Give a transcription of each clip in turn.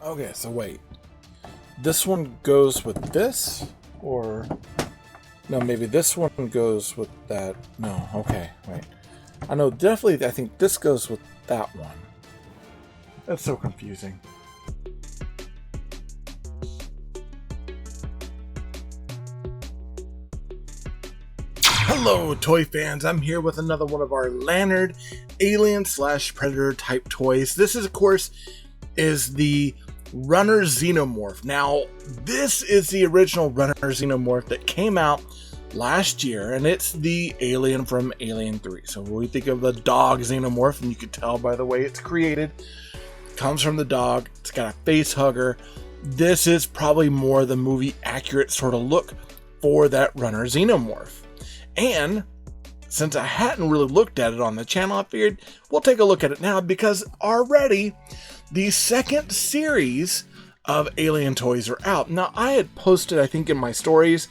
Okay, so wait. This one goes with this? Or... No, maybe this one goes with that. No, okay, wait. I know, definitely, I think this goes with that one. That's so confusing. Hello, toy fans. I'm here with another one of our Lanard Alien/Predator type toys. This is, of course, is the Runner Xenomorph. Now, this is the original Runner Xenomorph that came out last year, and it's the alien from Alien 3. So when we think of the dog Xenomorph, and you can tell by the way it's created, it comes from the dog, it's got a face hugger. This is probably more the movie accurate sort of look for that Runner Xenomorph. And since I hadn't really looked at it on the channel, I figured we'll take a look at it now, because already the second series of Alien toys are out. Now, I had posted, I think in my stories,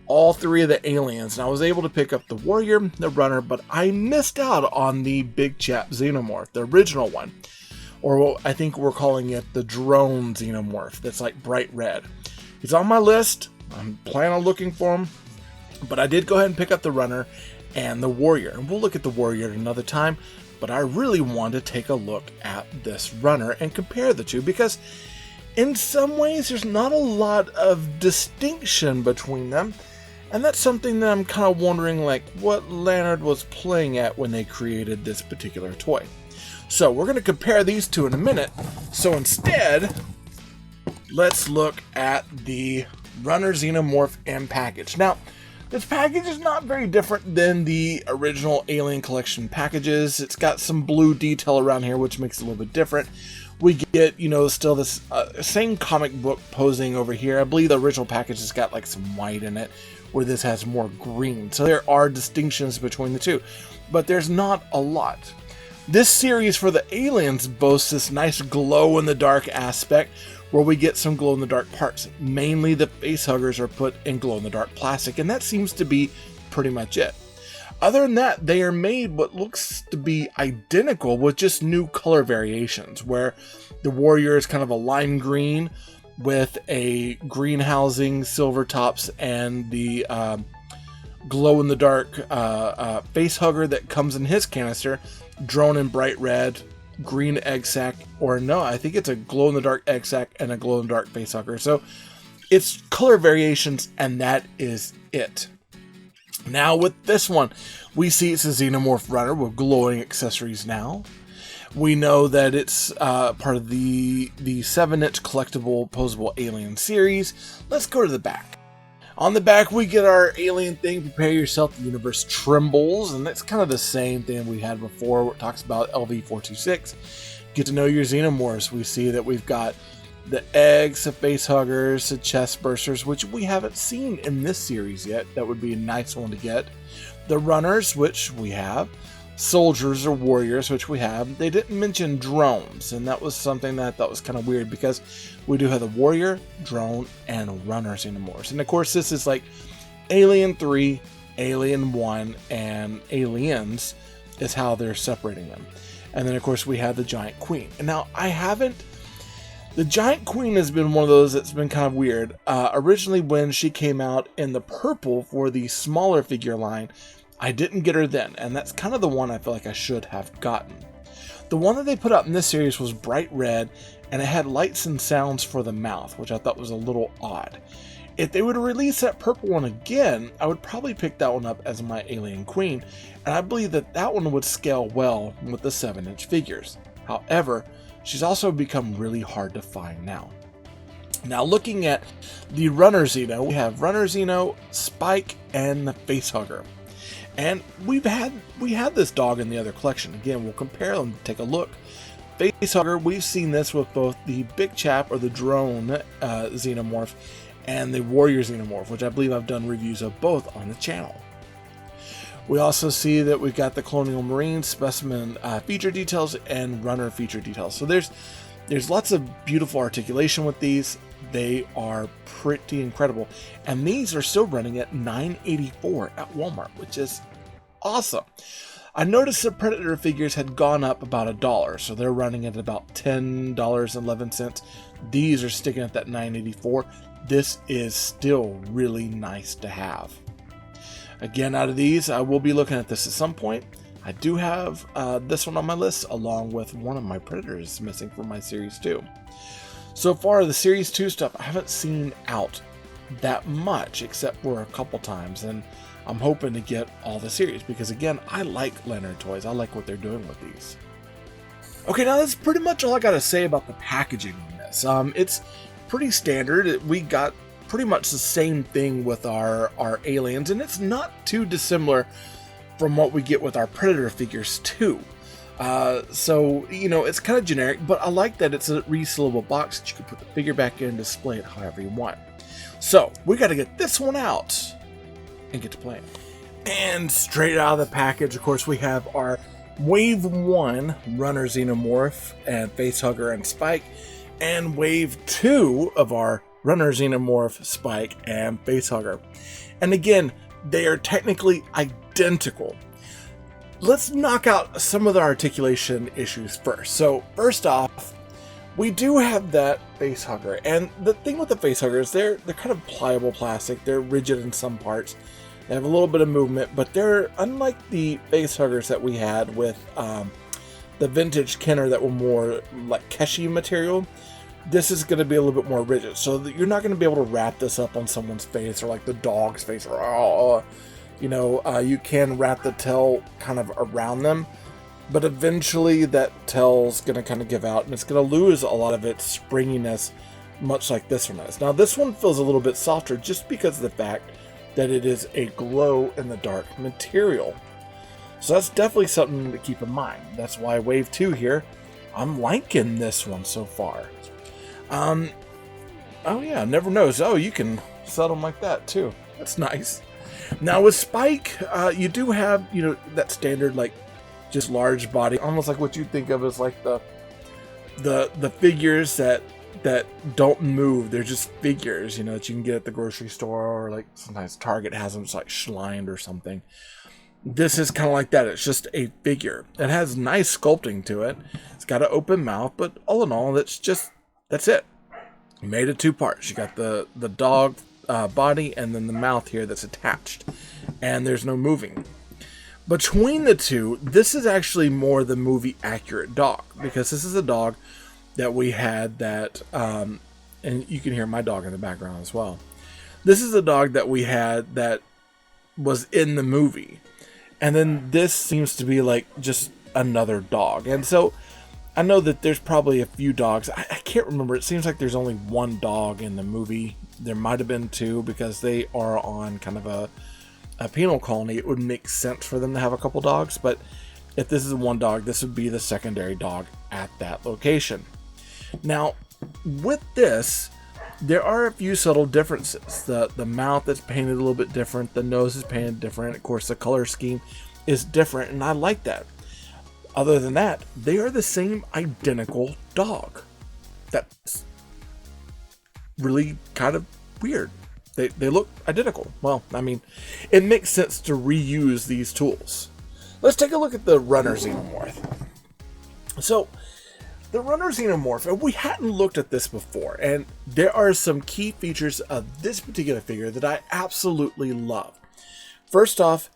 all three of the aliens, and I was able to pick up the Warrior, the Runner, but I missed out on the Big Chap Xenomorph, the original one. Or what I think we're calling it the Drone Xenomorph, that's like bright red. He's on my list. I'm planning on looking for him, but I did go ahead and pick up the Runner and the Warrior. And we'll look at the Warrior at another time, but I really want to take a look at this Runner and compare the two, because in some ways there's not a lot of distinction between them. And that's something that I'm kind of wondering, like, what Lanard was playing at when they created this particular toy. So we're going to compare these two in a minute. So instead, let's look at the Runner Xenomorph and package. Now, this package is not very different than the original Alien Collection packages. It's got some blue detail around here, which makes it a little bit different. We get, still this same comic book posing over here. I believe the original package has got like some white in it, where this has more green. So there are distinctions between the two, but there's not a lot. This series for the aliens boasts this nice glow-in-the-dark aspect, where we get some glow-in-the-dark parts. Mainly the face huggers are put in glow-in-the-dark plastic, and that seems to be pretty much it. Other than that, they are made what looks to be identical with just new color variations, where the Warrior is kind of a lime green with a green housing, silver tops, and the glow-in-the-dark face hugger that comes in his canister, drone in bright red, green egg sac, or no, I think it's a glow-in-the-dark egg sac and a glow-in-the-dark face hugger. So it's color variations, and that is it. Now with this one, we see it's a Xenomorph Runner with glowing accessories now. We know that it's part of the 7-inch collectible posable Alien series. Let's go to the back. On the back, we get our alien thing, prepare yourself, the universe trembles, and that's kind of the same thing we had before, where it talks about LV426. Get to know your Xenomorphs. We see that we've got the eggs, the face huggers, the chest bursters, which we haven't seen in this series yet. That would be a nice one to get. The Runners, which we have. Soldiers or Warriors, which we have. They didn't mention drones, and that was something that I thought was kind of weird, because we do have the Warrior, Drone, and Runner Xenomorphs. And of course, this is like Alien 3, Alien 1, and Aliens is how they're separating them. And then of course we have the Giant Queen. And now the Giant Queen has been one of those that's been kind of weird. Originally when she came out in the purple for the smaller figure line, I didn't get her then, and that's kind of the one I feel like I should have gotten. The one that they put out in this series was bright red, and it had lights and sounds for the mouth, which I thought was a little odd. If they would release that purple one again, I would probably pick that one up as my Alien Queen, and I believe that that one would scale well with the 7-inch figures. However, she's also become really hard to find now. Now looking at the Runner Xeno, we have Runner Xeno, Spike, and the Face Hugger. And we had this dog in the other collection. Again, we'll compare them, take a look. Face hugger, we've seen this with both the Big Chap or the Drone Xenomorph and the Warrior Xenomorph, which I believe I've done reviews of both on the channel. We also see that we've got the Colonial Marine specimen feature details and Runner feature details. So there's lots of beautiful articulation with these. They are pretty incredible, and these are still running at $9.84 at Walmart, which is awesome. I noticed the Predator figures had gone up about $1, so they're running at about $10.11. These are sticking at that $9.84. This is still really nice to have. Again, out of these, I will be looking at this at some point. I do have this one on my list, along with one of my Predators missing from my Series 2. So far, the Series 2 stuff I haven't seen out that much, except for a couple times, and I'm hoping to get all the series, because again, I like Lanard toys. I like what they're doing with these. Okay, now that's pretty much all I gotta say about the packaging on this. It's pretty standard. We got pretty much the same thing with our aliens, and it's not too dissimilar from what we get with our Predator figures too. So, you know, it's kind of generic, but I like that it's a resealable box that you can put the figure back in and display it however you want. So, we got to get this one out and get to playing. And straight out of the package, of course, we have our Wave 1 Runner Xenomorph and Facehugger and Spike, and Wave 2 of our Runner Xenomorph, Spike, and Facehugger. And again, they are technically identical. Let's knock out some of the articulation issues first. So, first off, we do have that Facehugger, and the thing with the Facehugger is they're kind of pliable plastic. They're rigid in some parts. They have a little bit of movement, but they're unlike the Facehuggers that we had with the vintage Kenner that were more like Keshi material. This is going to be a little bit more rigid, so that you're not going to be able to wrap this up on someone's face or like the dog's face, or you can wrap the tail kind of around them, but eventually that tail's going to kind of give out and it's going to lose a lot of its springiness, much like this one is. Now this one feels a little bit softer just because of the fact that it is a glow-in-the-dark material. So that's definitely something to keep in mind. That's why Wave 2 here, I'm liking this one so far. Oh yeah, never knows. Oh, you can set them like that too. That's nice. Now with Spike, you do have, that standard, like, just large body, almost like what you think of as like the figures that don't move. They're just figures, that you can get at the grocery store, or like sometimes Target has them, it's like Schlein or something. This is kind of like that. It's just a figure. It has nice sculpting to it. It's got an open mouth, but all in all, that's it. You made it 2 parts. You got the dog body and then the mouth here that's attached, and there's no moving. Between the two, this is actually more the movie accurate dog, because this is a dog that we had that, and you can hear my dog in the background as well. This is a dog that we had that was in the movie, and then this seems to be like just another dog. And so I know that there's probably a few dogs. I can't remember. It seems like there's only 1 dog in the movie. There might have been 2 because they are on kind of a penal colony. It would make sense for them to have a couple dogs, but if this is 1 dog, this would be the secondary dog at that location. Now, with this, there are a few subtle differences. The mouth is painted a little bit different. The nose is painted different. Of course, the color scheme is different, and I like that. Other than that, they are the same identical dog. That's really kind of weird. They look identical. Well, I mean, it makes sense to reuse these tools. Let's take a look at the Runner Xenomorph. So, the Runner Xenomorph, and we hadn't looked at this before, and there are some key features of this particular figure that I absolutely love. First off,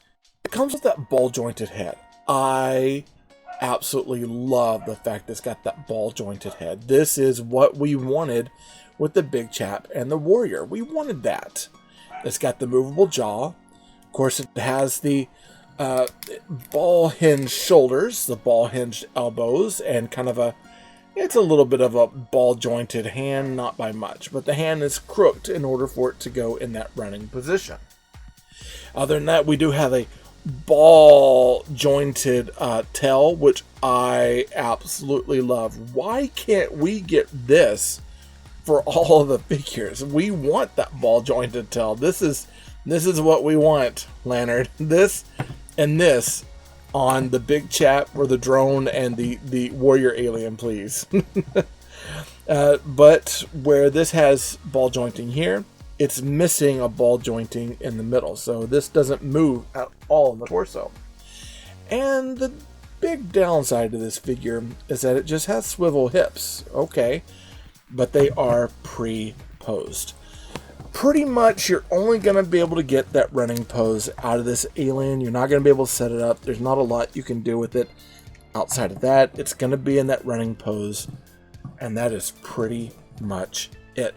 it comes with that ball-jointed head. I absolutely love the fact that it's got that ball-jointed head. This is what we wanted with the big chap and the warrior. We wanted that. It's got the movable jaw. Of course, it has the ball-hinged shoulders, the ball-hinged elbows, and kind of it's a little bit of a ball-jointed hand, not by much, but the hand is crooked in order for it to go in that running position. Other than that, we do have a ball-jointed tail, which I absolutely love. Why can't we get this for all of the figures? We want that ball-jointed tail. This is what we want, Lanard. This and this on the big chap or the drone and the warrior alien, please. But where this has ball jointing here, it's missing a ball jointing in the middle. So this doesn't move at all in the torso. And the big downside to this figure is that it just has swivel hips. Okay, but they are pre-posed. Pretty much you're only going to be able to get that running pose out of this alien. You're not going to be able to set it up. There's not a lot you can do with it outside of that. It's going to be in that running pose, and that is pretty much it.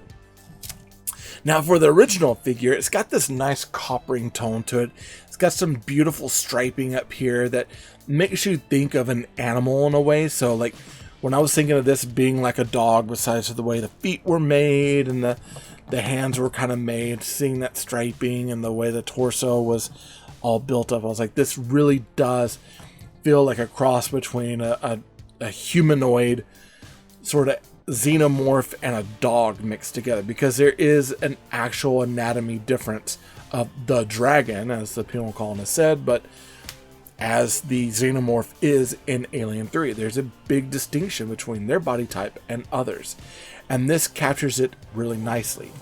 Now for the original figure, it's got this nice coppering tone to it. It's got some beautiful striping up here that makes you think of an animal in a way. So like when I was thinking of this being like a dog, besides the way the feet were made and the hands were kind of made, seeing that striping and the way the torso was all built up, I was like, this really does feel like a cross between a humanoid sort of xenomorph and a dog mixed together, because there is an actual anatomy difference of the dragon, as the penal colonist said, but as the xenomorph is in Alien 3. There's a big distinction between their body type and others, and this captures it really nicely.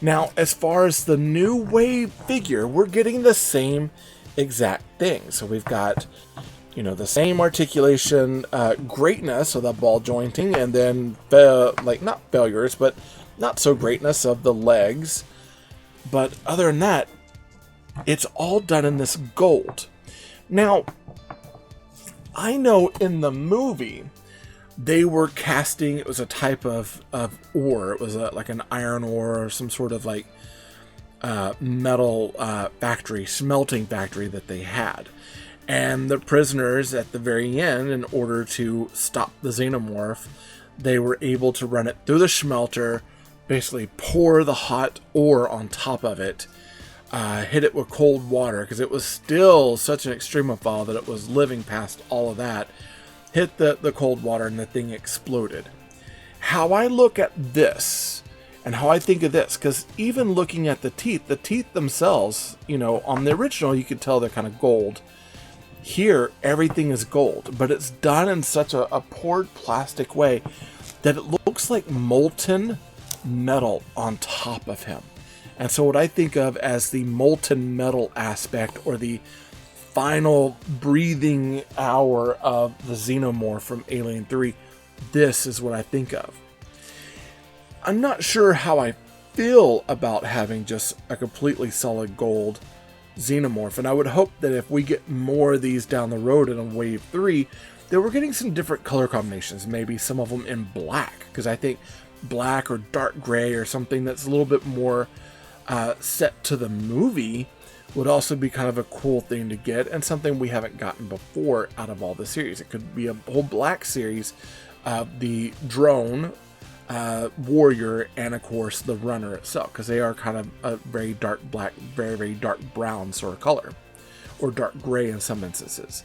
Now, as far as the new wave figure, we're getting the same exact thing. So we've got, the same articulation, greatness, so that ball jointing, and then, not failures, but not so greatness of the legs. But other than that, it's all done in this gold. Now, I know in the movie, they were casting, it was a type of ore. It was like an iron ore or some sort of like metal factory, smelting factory that they had. And the prisoners at the very end, in order to stop the xenomorph, they were able to run it through the smelter, basically pour the hot ore on top of it, hit it with cold water, because it was still such an extremophile that it was living past all of that, hit the cold water, and the thing exploded. How I look at this, and how I think of this, because even looking at the teeth themselves, on the original you could tell they're kind of gold. Here, everything is gold, but it's done in such a poured plastic way that it looks like molten metal on top of him. And so what I think of as the molten metal aspect, or the final breathing hour of the xenomorph from Alien 3, this is what I think of. I'm not sure how I feel about having just a completely solid gold xenomorph, and I would hope that if we get more of these down the road in Wave 3, that we're getting some different color combinations, maybe some of them in black, because I think black or dark gray or something that's a little bit more set to the movie would also be kind of a cool thing to get, and something we haven't gotten before out of all the series. It could be a whole black series of the drone, warrior, and of course the runner itself, because they are kind of a very dark black, very, very dark brown sort of color, or dark gray in some instances.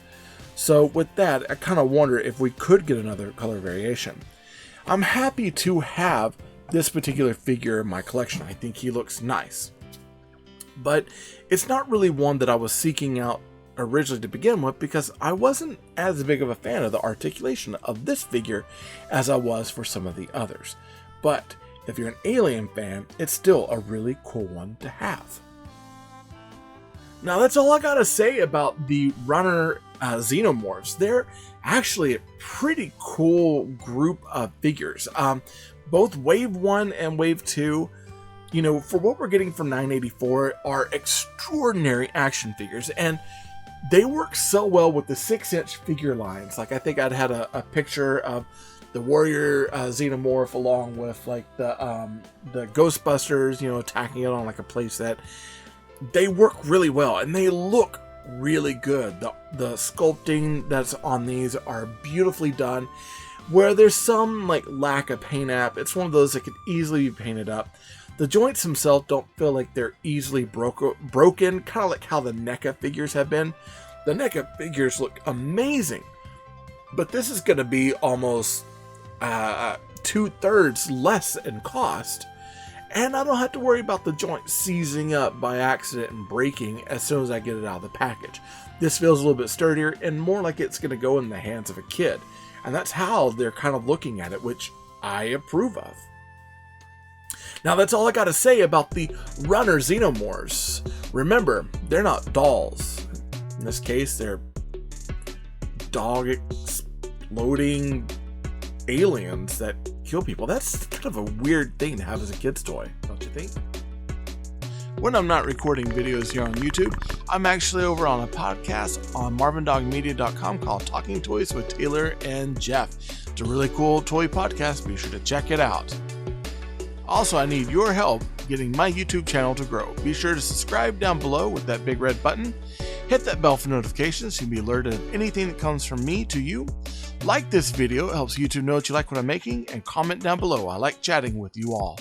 So with that, I kind of wonder if we could get another color variation. I'm happy to have this particular figure in my collection. I think he looks nice, but it's not really one that I was seeking out originally to begin with, because I wasn't as big of a fan of the articulation of this figure as I was for some of the others. But if you're an Alien fan, it's still a really cool one to have. Now that's all I gotta say about the Runner Xenomorphs. They're actually a pretty cool group of figures. Both Wave 1 and Wave 2, for what we're getting from 984, are extraordinary action figures, and they work so well with the 6-inch figure lines. Like, I think I'd had a picture of the Warrior Xenomorph along with like the Ghostbusters, attacking it on like a playset. They work really well, and they look really good. The sculpting that's on these are beautifully done. Where there's some like lack of paint app, it's one of those that could easily be painted up. The joints themselves don't feel like they're easily broken, kind of like how the NECA figures have been. The NECA figures look amazing, but this is going to be almost 2/3 less in cost, and I don't have to worry about the joint seizing up by accident and breaking as soon as I get it out of the package. This feels a little bit sturdier and more like it's going to go in the hands of a kid, and that's how they're kind of looking at it, which I approve of. Now that's all I got to say about the Runner Xenomorphs. Remember, they're not dolls. In this case, they're dog exploding aliens that kill people. That's kind of a weird thing to have as a kid's toy, don't you think? When I'm not recording videos here on YouTube, I'm actually over on a podcast on marvindogmedia.com called Talking Toys with Taylor and Jeff. It's a really cool toy podcast. Be sure to check it out. Also, I need your help getting my YouTube channel to grow. Be sure to subscribe down below with that big red button. Hit that bell for notifications so you can be alerted of anything that comes from me to you. Like this video, it helps YouTube know that you like what I'm making, and comment down below. I like chatting with you all.